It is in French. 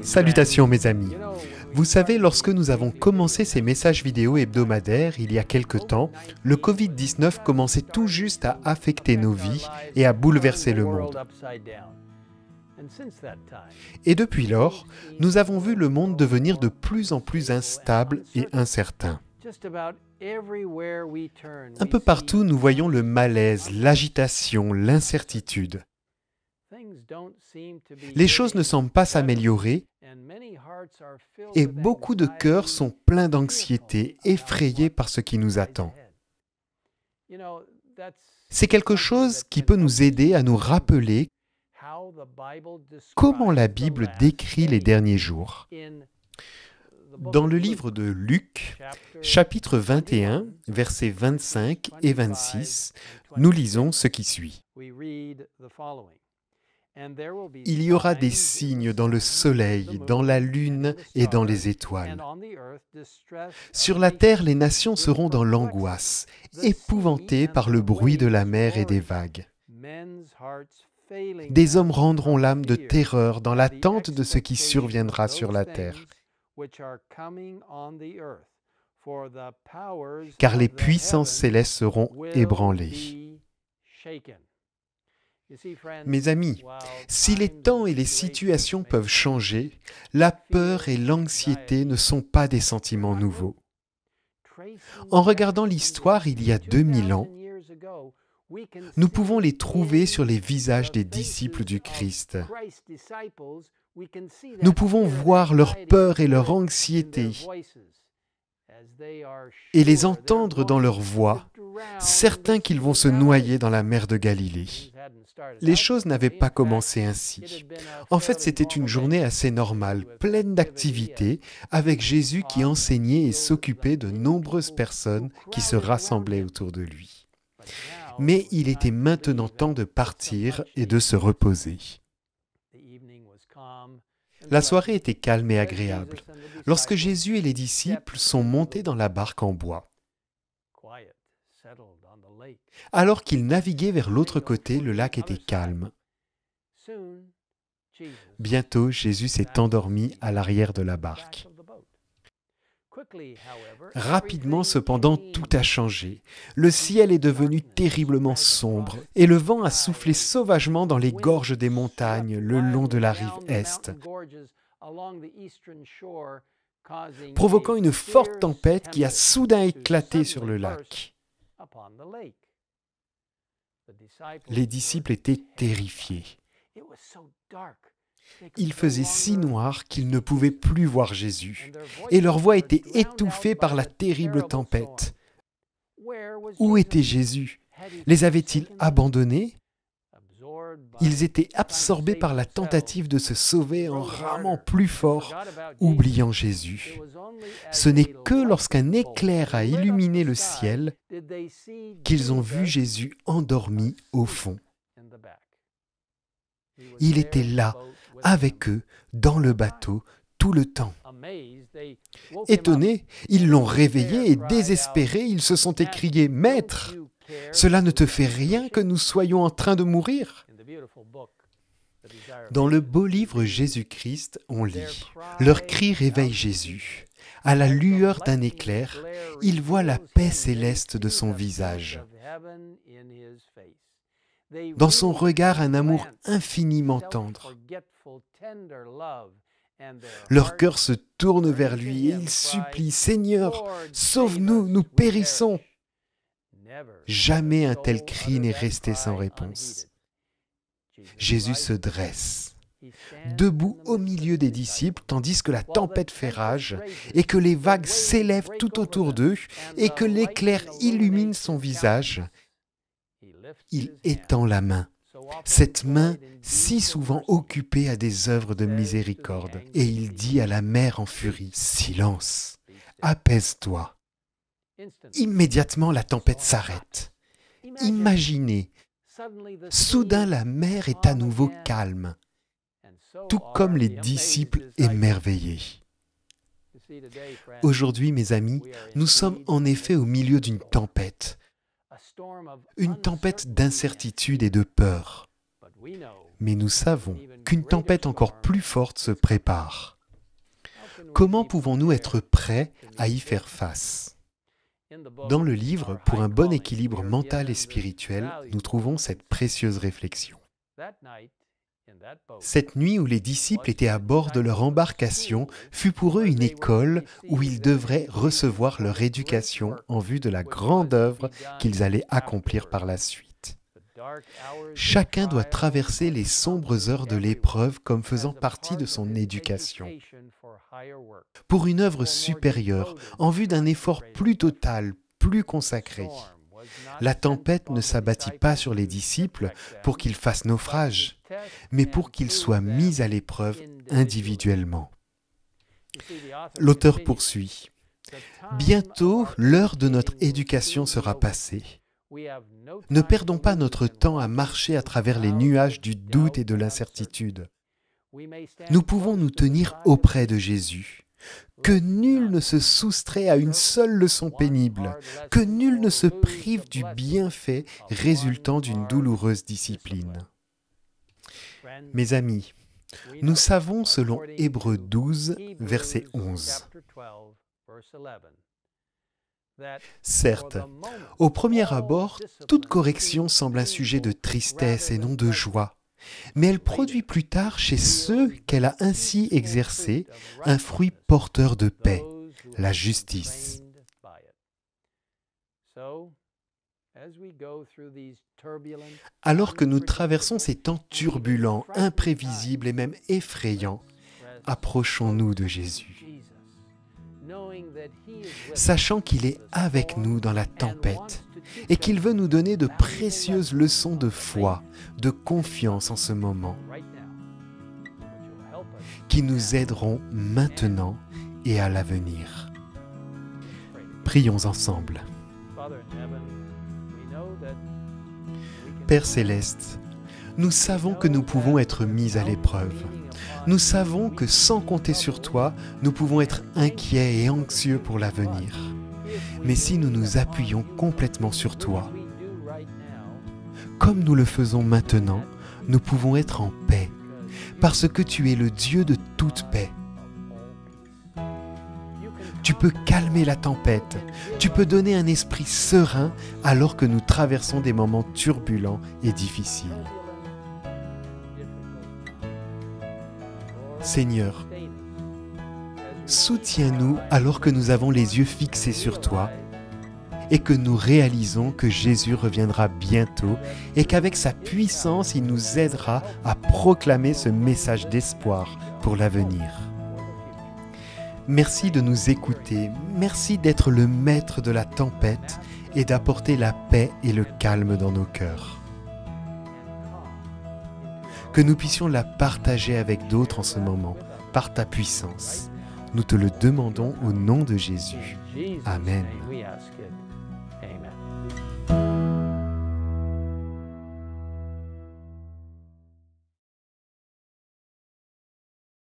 Salutations mes amis. Vous savez, lorsque nous avons commencé ces messages vidéo hebdomadaires il y a quelque temps, le Covid-19 commençait tout juste à affecter nos vies et à bouleverser le monde. Et depuis lors, nous avons vu le monde devenir de plus en plus instable et incertain. Un peu partout, nous voyons le malaise, l'agitation, l'incertitude. Les choses ne semblent pas s'améliorer et beaucoup de cœurs sont pleins d'anxiété, effrayés par ce qui nous attend. C'est quelque chose qui peut nous aider à nous rappeler comment la Bible décrit les derniers jours. Dans le livre de Luc, chapitre 21, versets 25 et 26, nous lisons ce qui suit. Il y aura des signes dans le soleil, dans la lune et dans les étoiles. Sur la terre, les nations seront dans l'angoisse, épouvantées par le bruit de la mer et des vagues. Des hommes rendront l'âme de terreur dans l'attente de ce qui surviendra sur la terre. Car les puissances célestes seront ébranlées. Mes amis, si les temps et les situations peuvent changer, la peur et l'anxiété ne sont pas des sentiments nouveaux. En regardant l'histoire il y a 2000 ans, nous pouvons les trouver sur les visages des disciples du Christ. Nous pouvons voir leur peur et leur anxiété et les entendre dans leur voix, certains qu'ils vont se noyer dans la mer de Galilée. Les choses n'avaient pas commencé ainsi. En fait, c'était une journée assez normale, pleine d'activités, avec Jésus qui enseignait et s'occupait de nombreuses personnes qui se rassemblaient autour de lui. Mais il était maintenant temps de partir et de se reposer. La soirée était calme et agréable, lorsque Jésus et les disciples sont montés dans la barque en bois. Alors qu'ils naviguaient vers l'autre côté, le lac était calme. Bientôt, Jésus s'est endormi à l'arrière de la barque. Rapidement, cependant, tout a changé. Le ciel est devenu terriblement sombre et le vent a soufflé sauvagement dans les gorges des montagnes le long de la rive est, provoquant une forte tempête qui a soudain éclaté sur le lac. Les disciples étaient terrifiés. Il faisait si noir qu'ils ne pouvaient plus voir Jésus, et leur voix était étouffée par la terrible tempête. Où était Jésus? Les avait-il abandonnés? Ils étaient absorbés par la tentative de se sauver en ramant plus fort, oubliant Jésus. Ce n'est que lorsqu'un éclair a illuminé le ciel qu'ils ont vu Jésus endormi au fond. Il était là, avec eux, dans le bateau, tout le temps. Étonnés, ils l'ont réveillé et désespérés, ils se sont écriés « Maître, cela ne te fait rien que nous soyons en train de mourir ?» Dans le beau livre Jésus-Christ, on lit « Leur cri réveille Jésus. À la lueur d'un éclair, il voit la paix céleste de son visage. Dans son regard, un amour infiniment tendre. Leur cœur se tourne vers lui et ils supplient « Seigneur, sauve-nous, nous périssons !» Jamais un tel cri n'est resté sans réponse. Jésus se dresse, debout au milieu des disciples, tandis que la tempête fait rage et que les vagues s'élèvent tout autour d'eux et que l'éclair illumine son visage. Il étend la main, cette main si souvent occupée à des œuvres de miséricorde, et il dit à la mer en furie « Silence, apaise-toi !» Immédiatement, la tempête s'arrête. Imaginez, soudain la mer est à nouveau calme, tout comme les disciples émerveillés. Aujourd'hui, mes amis, nous sommes en effet au milieu d'une tempête d'incertitude et de peur. Mais nous savons qu'une tempête encore plus forte se prépare. Comment pouvons-nous être prêts à y faire face? Dans le livre « Pour un bon équilibre mental et spirituel », nous trouvons cette précieuse réflexion. Cette nuit où les disciples étaient à bord de leur embarcation fut pour eux une école où ils devraient recevoir leur éducation en vue de la grande œuvre qu'ils allaient accomplir par la suite. Chacun doit traverser les sombres heures de l'épreuve comme faisant partie de son éducation. Pour une œuvre supérieure, en vue d'un effort plus total, plus consacré. La tempête ne s'abattit pas sur les disciples pour qu'ils fassent naufrage, mais pour qu'ils soient mis à l'épreuve individuellement. L'auteur poursuit. Bientôt, l'heure de notre éducation sera passée. Ne perdons pas notre temps à marcher à travers les nuages du doute et de l'incertitude. Nous pouvons nous tenir auprès de Jésus. Que nul ne se soustrait à une seule leçon pénible, que nul ne se prive du bienfait résultant d'une douloureuse discipline. Mes amis, nous savons selon Hébreux 12, verset 11. Certes, au premier abord, toute correction semble un sujet de tristesse et non de joie. Mais elle produit plus tard chez ceux qu'elle a ainsi exercés un fruit porteur de paix, la justice. Alors que nous traversons ces temps turbulents, imprévisibles et même effrayants, approchons-nous de Jésus. Sachant qu'il est avec nous dans la tempête et qu'il veut nous donner de précieuses leçons de foi, de confiance en ce moment, qui nous aideront maintenant et à l'avenir. Prions ensemble. Père Céleste, nous savons que nous pouvons être mis à l'épreuve. Nous savons que sans compter sur toi, nous pouvons être inquiets et anxieux pour l'avenir. Mais si nous nous appuyons complètement sur toi, comme nous le faisons maintenant, nous pouvons être en paix, parce que tu es le Dieu de toute paix. Tu peux calmer la tempête, tu peux donner un esprit serein alors que nous traversons des moments turbulents et difficiles. Seigneur, soutiens-nous alors que nous avons les yeux fixés sur toi et que nous réalisons que Jésus reviendra bientôt et qu'avec sa puissance, il nous aidera à proclamer ce message d'espoir pour l'avenir. Merci de nous écouter, merci d'être le maître de la tempête et d'apporter la paix et le calme dans nos cœurs. Que nous puissions la partager avec d'autres en ce moment, par ta puissance. Nous te le demandons au nom de Jésus. Amen.